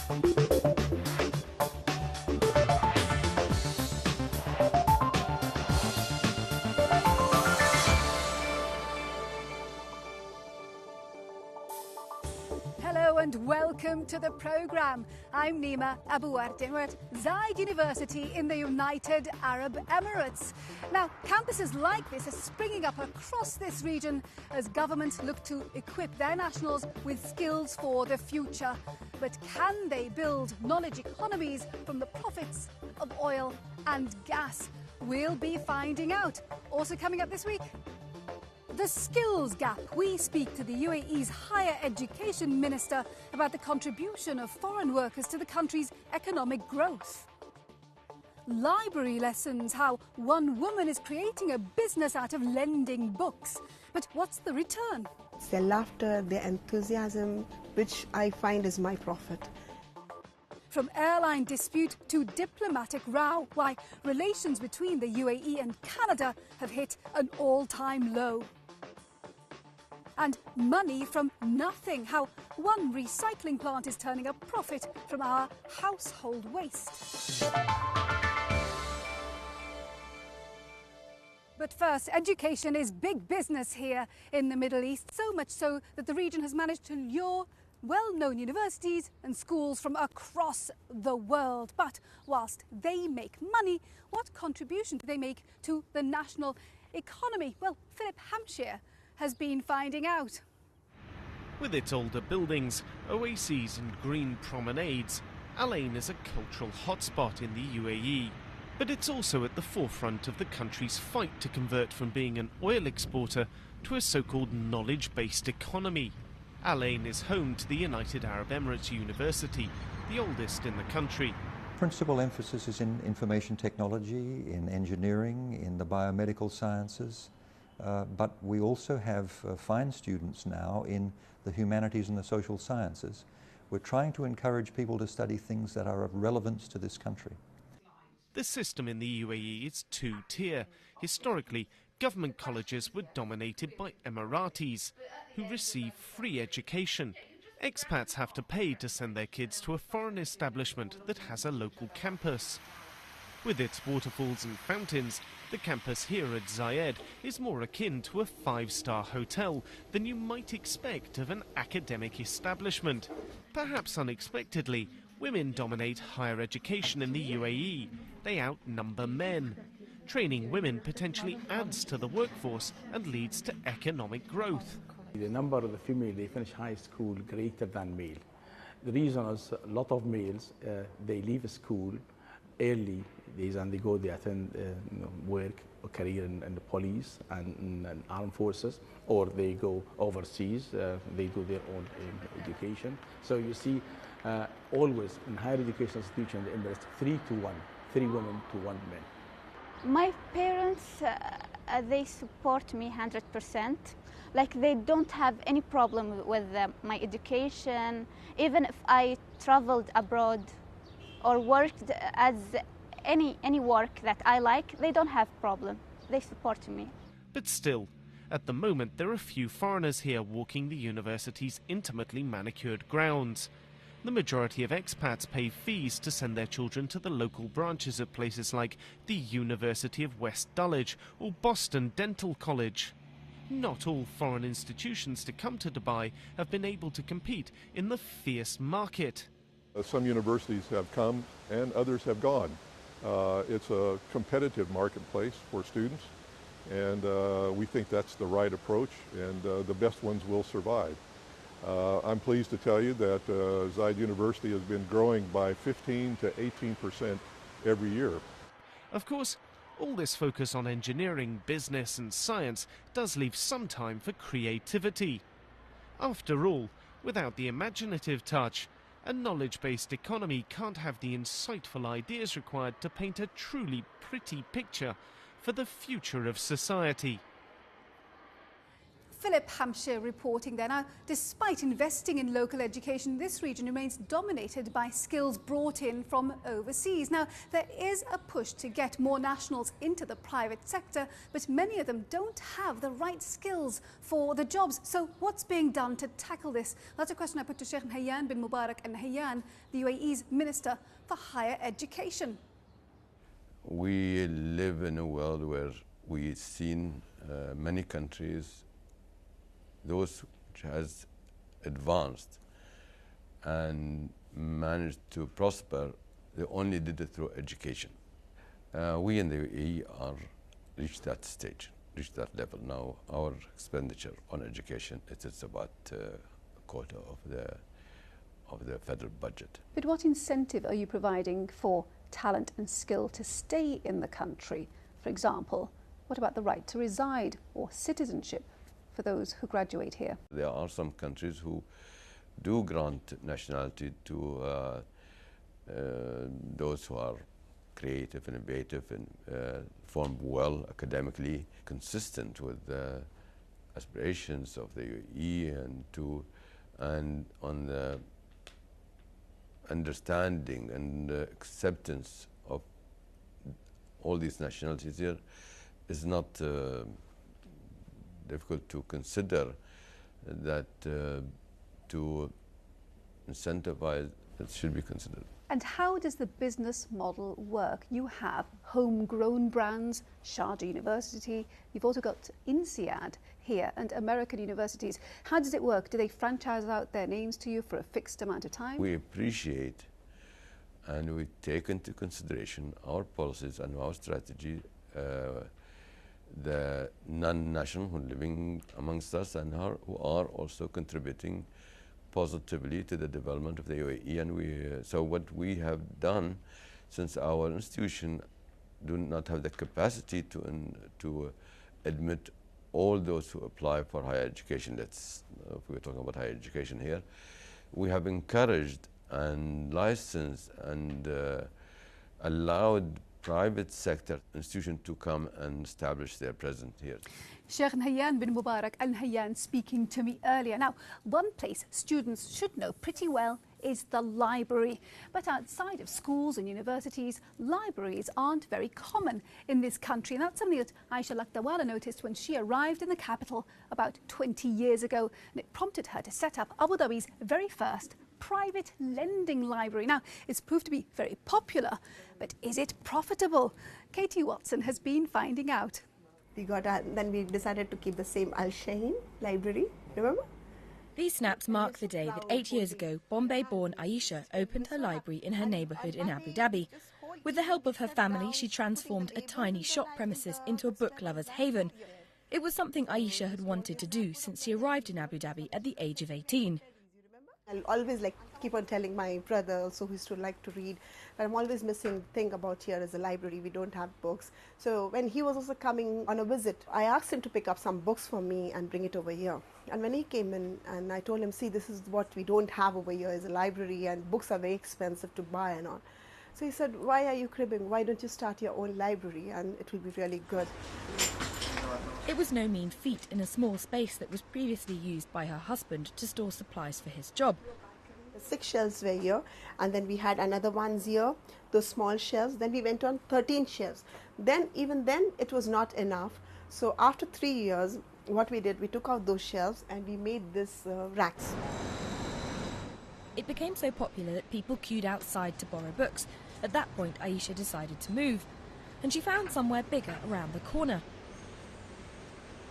Hello and welcome to the programme. I'm Nima Abouardin. We're at Zayed University in the United Arab Emirates. Now, campuses like this are springing up across this region as governments look to equip their nationals with skills for the future. But can they build knowledge economies from the profits of oil and gas? We'll be finding out. Also coming up this week, the skills gap. We speak to the UAE's Higher Education Minister about the contribution of foreign workers to the country's economic growth. Library lessons, how one woman is creating a business out of lending books. But what's the return? It's their laughter, their enthusiasm, which I find is my profit. From airline dispute to diplomatic row, why relations between the UAE and Canada have hit an all-time low. And money from nothing, how one recycling plant is turning a profit from our household waste. But first, education is big business here in the Middle East, so much so that the region has managed to lure well-known universities and schools from across the world. But whilst they make money, what contribution do they make to the national economy? Well, Philip Hampshire has been finding out. With its older buildings, oases and green promenades, Al Ain is a cultural hotspot in the UAE. But it's also at the forefront of the country's fight to convert from being an oil exporter to a so-called knowledge-based economy. Al Ain is home to the United Arab Emirates University, the oldest in the country. Principal emphasis is in information technology, in engineering, in the biomedical sciences, but we also have fine students now in the humanities and the social sciences. We're trying to encourage people to study things that are of relevance to this country. The system in the UAE is two-tier. Historically, government colleges were dominated by Emiratis, who receive free education. Expats have to pay to send their kids to a foreign establishment that has a local campus. With its waterfalls and fountains, the campus here at Zayed is more akin to a five-star hotel than you might expect of an academic establishment. Perhaps unexpectedly, women dominate higher education in the UAE. They outnumber men. Training women potentially adds to the workforce and leads to economic growth. The number of the female, they finish high school greater than male. The reason is a lot of males, they leave school early days and they attend work or career in the police and in armed forces, or they go overseas, they do their own education. So you see always in higher education institutions in the Emirates, 3 to 1, 3 women to 1 man. My parents, they support me 100%. Like, they don't have any problem with my education. Even if I traveled abroad or worked as any work that I like, they don't have problem. They support me. But still, at the moment there are few foreigners here walking the university's intimately manicured grounds. The majority of expats pay fees to send their children to the local branches of places like the University of West Dulwich or Boston Dental College. Not all foreign institutions to come to Dubai have been able to compete in the fierce market. Some universities have come and others have gone. It's a competitive marketplace for students, and we think that's the right approach, and the best ones will survive. I'm pleased to tell you that Zayed University has been growing by 15 to 18% every year. Of course, all this focus on engineering, business and science does leave some time for creativity. After all, without the imaginative touch, a knowledge-based economy can't have the insightful ideas required to paint a truly pretty picture for the future of society. Philip Hampshire reporting there. Now, despite investing in local education, this region remains dominated by skills brought in from overseas. Now, there is a push to get more nationals into the private sector, but many of them don't have the right skills for the jobs. So what's being done to tackle this? That's a question I put to Sheikh Nahyan bin Mubarak Al Nahyan, the UAE's Minister for Higher Education. We live in a world where we've seen many countries, those which has advanced and managed to prosper, they only did it through education. We in the UAE are reached that stage, reached that level now. Our expenditure on education is about a quarter of the federal budget. But what incentive are you providing for talent and skill to stay in the country? For example, what about the right to reside or citizenship for those who graduate here? There are some countries who do grant nationality to those who are creative, innovative, and perform well academically, consistent with the aspirations of the UAE, and on the understanding and acceptance of all these nationalities here is not difficult to consider that to incentivize, it should be considered. And how does the business model work? You have homegrown brands, Sharjah University, you've also got INSEAD here and American universities. How does it work? Do they franchise out their names to you for a fixed amount of time? We appreciate and we take into consideration our policies and our strategy, the non-national who are living amongst us and who are also contributing positively to the development of the UAE. And so what we have done, since our institution do not have the capacity to admit all those who apply for higher education, if we're talking about higher education here, we have encouraged and licensed and allowed private sector institutions to come and establish their presence here. Sheikh Nahyan bin Mubarak Al Nahyan speaking to me earlier. Now, one place students should know pretty well is the library. But outside of schools and universities, libraries aren't very common in this country. And that's something that Aisha Lakdawala noticed when she arrived in the capital about 20 years ago. And it prompted her to set up Abu Dhabi's very first private lending library. Now, it's proved to be very popular, but is it profitable? Katie Watson has been finding out. Then we decided to keep the same Al Shaheen library, remember? These snaps mark the day that 8 years ago, Bombay-born Aisha opened her library in her neighbourhood in Abu Dhabi. With the help of her family, she transformed a tiny shop premises into a book lover's haven. It was something Aisha had wanted to do since she arrived in Abu Dhabi at the age of 18. I'll always keep on telling my brother also who used to like to read, but I'm always missing thing about here is a library. We don't have books. So when he was also coming on a visit, I asked him to pick up some books for me and bring it over here. And when he came in and I told him, see, this is what we don't have over here is a library and books are very expensive to buy and all. So he said, why are you cribbing? Why don't you start your own library and it will be really good. It was no mean feat in a small space that was previously used by her husband to store supplies for his job. 6 shelves were here, and then we had another ones here, those small shelves. Then we went on 13 shelves. Even then, it was not enough. So after 3 years, what we did, we took out those shelves and we made this racks. It became so popular that people queued outside to borrow books. At that point, Aisha decided to move, and she found somewhere bigger around the corner.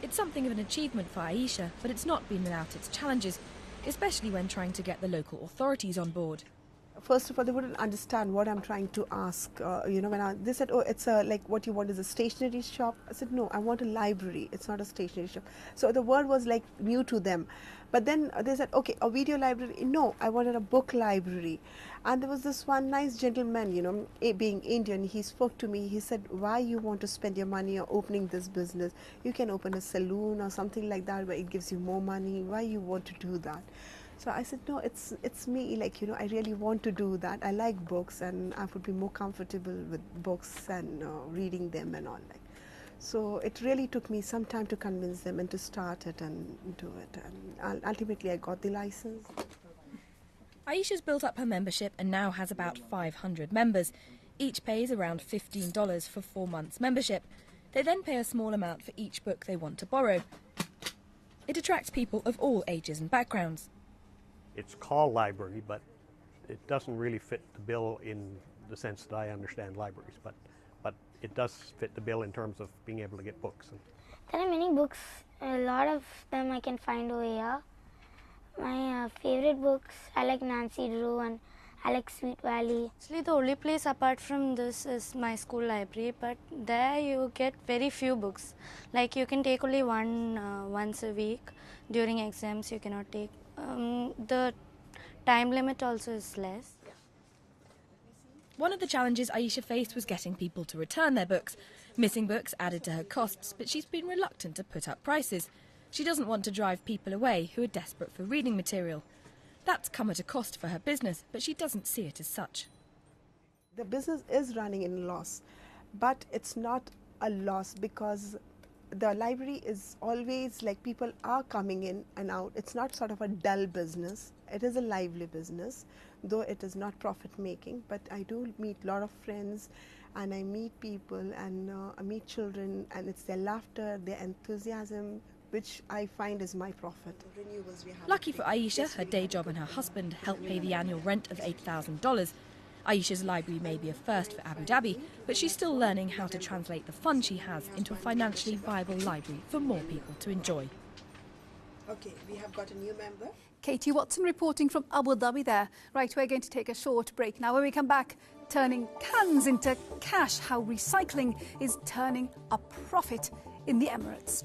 It's something of an achievement for Aisha, but it's not been without its challenges, especially when trying to get the local authorities on board. First of all, they wouldn't understand what I'm trying to ask. When they said, oh, it's what you want is a stationery shop. I said, no, I want a library. It's not a stationery shop. So the word was new to them. But then they said, okay, a video library. No, I wanted a book library. And there was this one nice gentleman, being Indian, he spoke to me. He said, why you want to spend your money on opening this business? You can open a saloon or something like that where it gives you more money. Why you want to do that? So I said, no, it's me, I really want to do that. I like books and I would be more comfortable with books and reading them and all. So it really took me some time to convince them and to start it and do it. And ultimately I got the license. Aisha's built up her membership and now has about 500 members. Each pays around $15 for 4 months membership. They then pay a small amount for each book they want to borrow. It attracts people of all ages and backgrounds. It's called library, but it doesn't really fit the bill in the sense that I understand libraries, but it does fit the bill in terms of being able to get books. There are many books, a lot of them I can find over here. My favorite books, I like Nancy Drew and I like Sweet Valley. Actually, the only place apart from this is my school library, but there you get very few books. Like you can take only one once a week. During exams you cannot take. The time limit also is less. One of the challenges Aisha faced was getting people to return their books. Missing books added to her costs, but she's been reluctant to put up prices. She doesn't want to drive people away who are desperate for reading material. That's come at a cost for her business, but she doesn't see it as such. The business is running in loss, but it's not a loss because the library is always like people are coming in and out. It's not sort of a dull business. It is a lively business, though it is not profit making, but I do meet a lot of friends and I meet people and I meet children, and it's their laughter, their enthusiasm, which I find is my profit. Lucky for Aisha, her day job and her husband help pay the annual rent of $8,000. Aisha's library may be a first for Abu Dhabi, but she's still learning how to translate the fund she has into a financially viable library for more people to enjoy. Okay, we have got a new member. Katie Watson reporting from Abu Dhabi there. Right, we're going to take a short break now. When we come back, turning cans into cash, how recycling is turning a profit in the Emirates.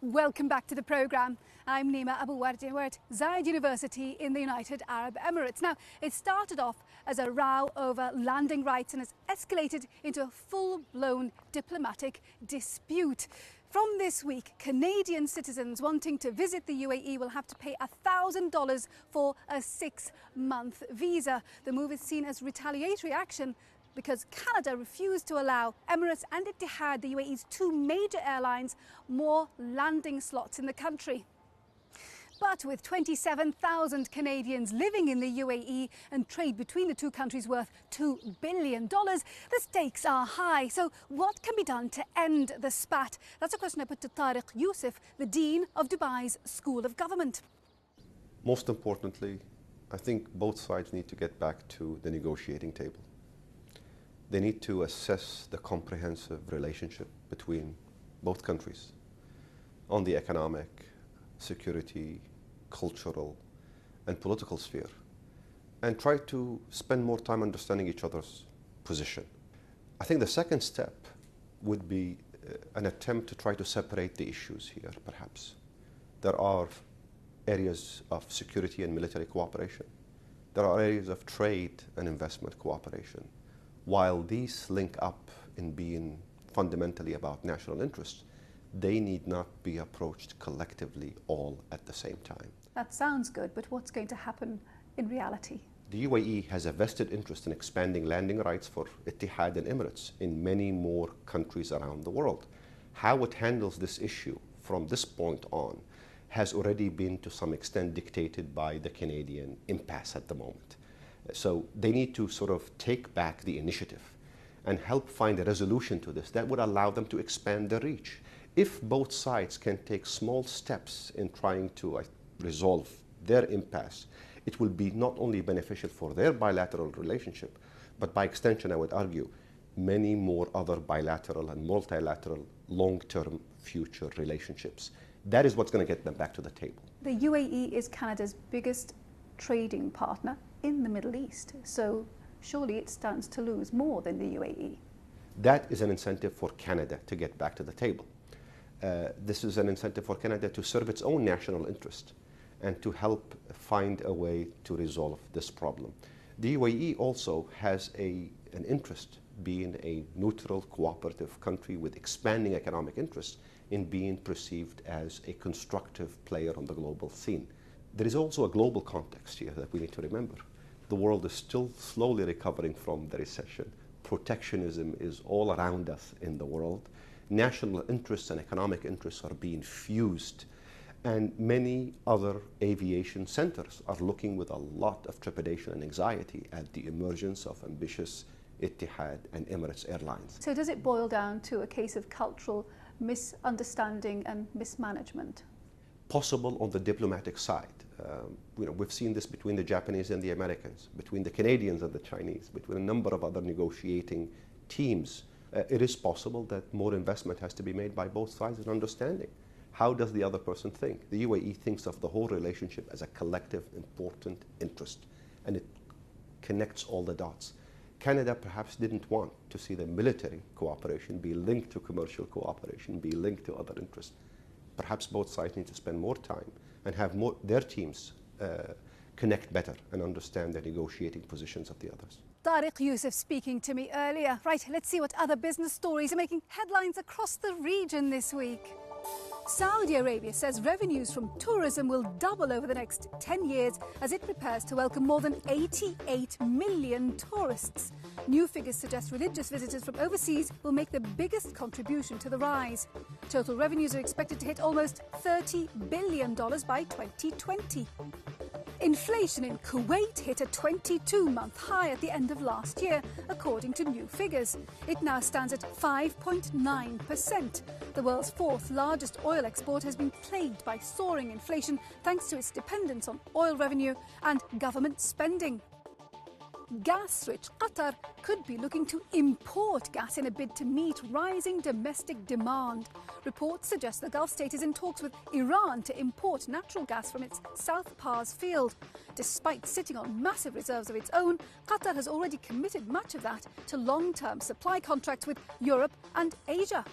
Welcome back to the programme. I'm Nima Abu Wardi. We're at Zayed University in the United Arab Emirates. Now, it started off as a row over landing rights and has escalated into a full-blown diplomatic dispute. From this week, Canadian citizens wanting to visit the UAE will have to pay $1,000 for a 6-month visa. The move is seen as retaliatory action because Canada refused to allow Emirates and Etihad, the UAE's 2 major airlines, more landing slots in the country. But with 27,000 Canadians living in the UAE and trade between the two countries worth $2 billion, the stakes are high. So what can be done to end the spat? That's a question I put to Tariq Youssef, the Dean of Dubai's School of Government. Most importantly, I think both sides need to get back to the negotiating table. They need to assess the comprehensive relationship between both countries on the economic, security, cultural, and political sphere, and try to spend more time understanding each other's position. I think the second step would be an attempt to try to separate the issues here, perhaps. There are areas of security and military cooperation. There are areas of trade and investment cooperation. While these link up in being fundamentally about national interests, they need not be approached collectively all at the same time. That sounds good, but what's going to happen in reality? The UAE has a vested interest in expanding landing rights for Etihad and Emirates in many more countries around the world. How it handles this issue from this point on has already been to some extent dictated by the Canadian impasse at the moment. So they need to sort of take back the initiative and help find a resolution to this that would allow them to expand their reach. If both sides can take small steps in trying to resolve their impasse, it will be not only beneficial for their bilateral relationship, but by extension, I would argue, many more other bilateral and multilateral long-term future relationships. That is what's going to get them back to the table. The UAE is Canada's biggest trading partner in the Middle East, so surely it stands to lose more than the UAE. That is an incentive for Canada to get back to the table. This is an incentive for Canada to serve its own national interest and to help find a way to resolve this problem. The UAE also has an interest being a neutral, cooperative country with expanding economic interests in being perceived as a constructive player on the global scene. There is also a global context here that we need to remember. The world is still slowly recovering from the recession. Protectionism is all around us in the world. National interests and economic interests are being fused. And many other aviation centers are looking with a lot of trepidation and anxiety at the emergence of ambitious Etihad and Emirates Airlines. So does it boil down to a case of cultural misunderstanding and mismanagement? Possible on the diplomatic side. We've seen this between the Japanese and the Americans, between the Canadians and the Chinese, between a number of other negotiating teams. It is possible that more investment has to be made by both sides in understanding. How does the other person think? The UAE thinks of the whole relationship as a collective important interest, and it connects all the dots. Canada perhaps didn't want to see the military cooperation be linked to commercial cooperation, be linked to other interests. Perhaps both sides need to spend more time and have their teams connect better and understand the negotiating positions of the others. Tariq Youssef speaking to me earlier. Right, let's see what other business stories are making headlines across the region this week. Saudi Arabia says revenues from tourism will double over the next 10 years as it prepares to welcome more than 88 million tourists. New figures suggest religious visitors from overseas will make the biggest contribution to the rise. Total revenues are expected to hit almost $30 billion by 2020. Inflation in Kuwait hit a 22-month high at the end of last year, according to new figures. It now stands at 5.9%. The world's fourth largest oil export has been plagued by soaring inflation thanks to its dependence on oil revenue and government spending. Gas-rich Qatar could be looking to import gas in a bid to meet rising domestic demand. Reports suggest the Gulf state is in talks with Iran to import natural gas from its South Pars field. Despite sitting on massive reserves of its own, Qatar has already committed much of that to long-term supply contracts with Europe and Asia.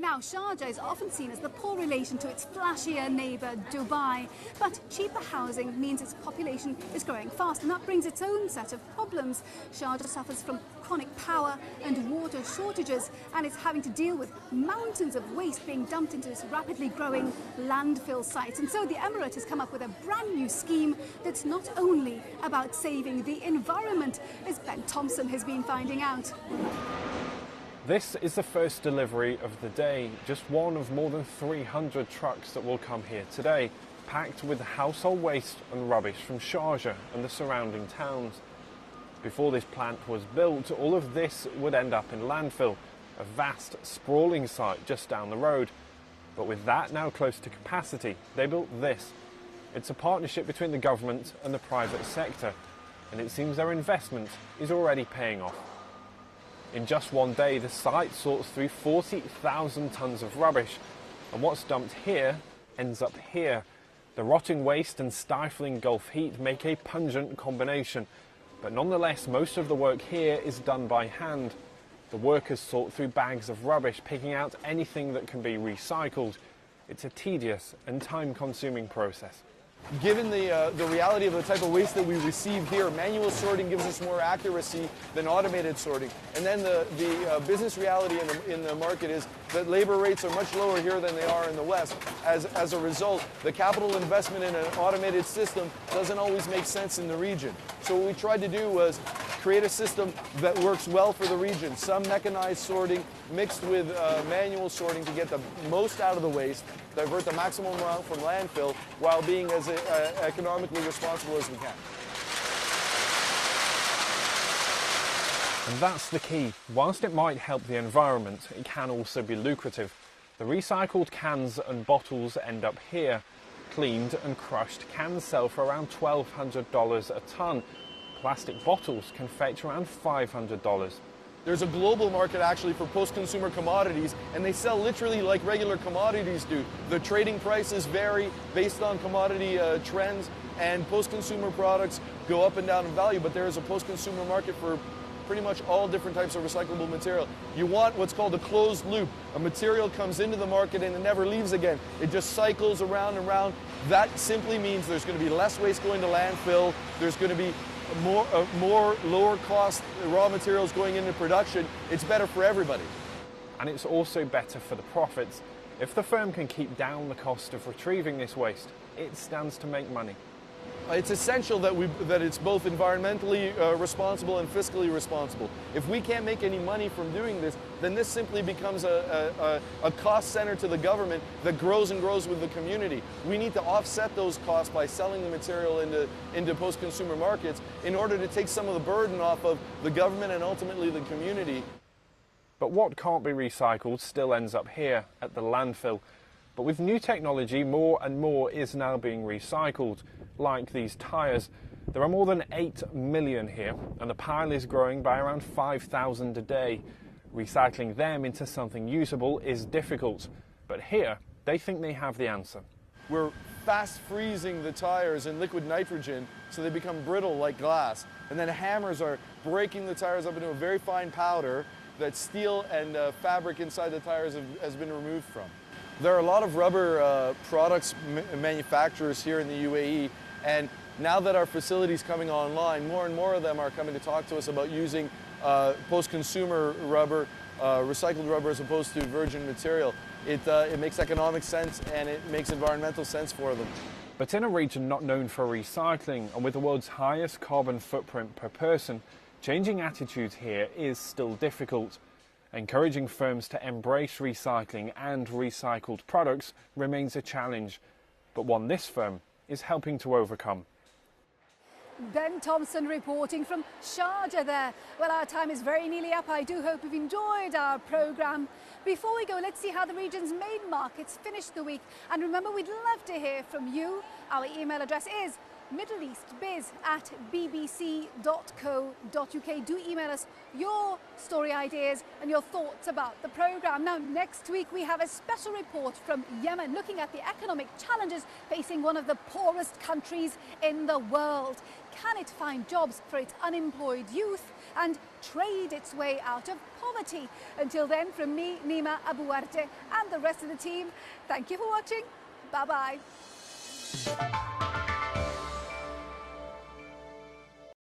Now, Sharjah is often seen as the poor relation to its flashier neighbour, Dubai. But cheaper housing means its population is growing fast, and that brings its own set of problems. Sharjah suffers from chronic power and water shortages, and it's having to deal with mountains of waste being dumped into its rapidly growing landfill sites. And so the Emirate has come up with a brand new scheme that's not only about saving the environment, as Ben Thompson has been finding out. This is the first delivery of the day, just one of more than 300 trucks that will come here today, packed with household waste and rubbish from Sharjah and the surrounding towns. Before this plant was built, all of this would end up in landfill, a vast, sprawling site just down the road. But with that now close to capacity, they built this. It's a partnership between the government and the private sector, and it seems their investment is already paying off. In just one day, the site sorts through 40,000 tonnes of rubbish, and what's dumped here ends up here. The rotting waste and stifling Gulf heat make a pungent combination, but nonetheless, most of the work here is done by hand. The workers sort through bags of rubbish, picking out anything that can be recycled. It's a tedious and time-consuming process. Given the reality of the type of waste that we receive here, manual sorting gives us more accuracy than automated sorting. And then the business reality in the market is that labor rates are much lower here than they are in the West. As a result, the capital investment in an automated system doesn't always make sense in the region. So what we tried to do was create a system that works well for the region. Some mechanized sorting mixed with manual sorting to get the most out of the waste, divert the maximum amount from landfill while being as economically responsible as we can. And that's the key. Whilst it might help the environment, it can also be lucrative. The recycled cans and bottles end up here. Cleaned and crushed cans sell for around $1,200 a tonne. Plastic bottles can fetch around $500. There's a global market actually for post-consumer commodities, and they sell literally like regular commodities do. The trading prices vary based on commodity trends, and post-consumer products go up and down in value, but there is a post-consumer market for pretty much all different types of recyclable material. You want what's called a closed loop. A material comes into the market and it never leaves again. It just cycles around and around. That simply means there's going to be less waste going to landfill. There's going to be more lower cost raw materials going into production. It's better for everybody. And it's also better for the profits. If the firm can keep down the cost of retrieving this waste, it stands to make money. It's essential that it's both environmentally responsible and fiscally responsible. If we can't make any money from doing this, then this simply becomes a cost center to the government that grows and grows with the community. We need to offset those costs by selling the material into post-consumer markets in order to take some of the burden off of the government and ultimately the community. But what can't be recycled still ends up here at the landfill. But with new technology, more and more is now being recycled. Like these tyres. There are more than 8 million here, and the pile is growing by around 5,000 a day. Recycling them into something usable is difficult, but here they think they have the answer. We're fast freezing the tires in liquid nitrogen so they become brittle like glass, and then hammers are breaking the tires up into a very fine powder that steel and fabric inside the tires has been removed from. There are a lot of rubber products manufacturers here in the UAE, and now that our facility's coming online, more and more of them are coming to talk to us about using post-consumer rubber, recycled rubber as opposed to virgin material. It makes economic sense and it makes environmental sense for them. But in a region not known for recycling and with the world's highest carbon footprint per person, changing attitudes here is still difficult. Encouraging firms to embrace recycling and recycled products remains a challenge, but one this firm is helping to overcome. Ben Thompson reporting from Sharjah there. Well, our time is very nearly up. I do hope you've enjoyed our programme. Before we go, let's see how the region's main markets finished the week. And remember, we'd love to hear from you. Our email address is middleeastbiz@bbc.co.uk. Do email us your story ideas and your thoughts about the programme. Now, next week we have a special report from Yemen looking at the economic challenges facing one of the poorest countries in the world. Can it find jobs for its unemployed youth and trade its way out of poverty? Until then, from me, Nima Abuarte, and the rest of the team, thank you for watching. Bye-bye.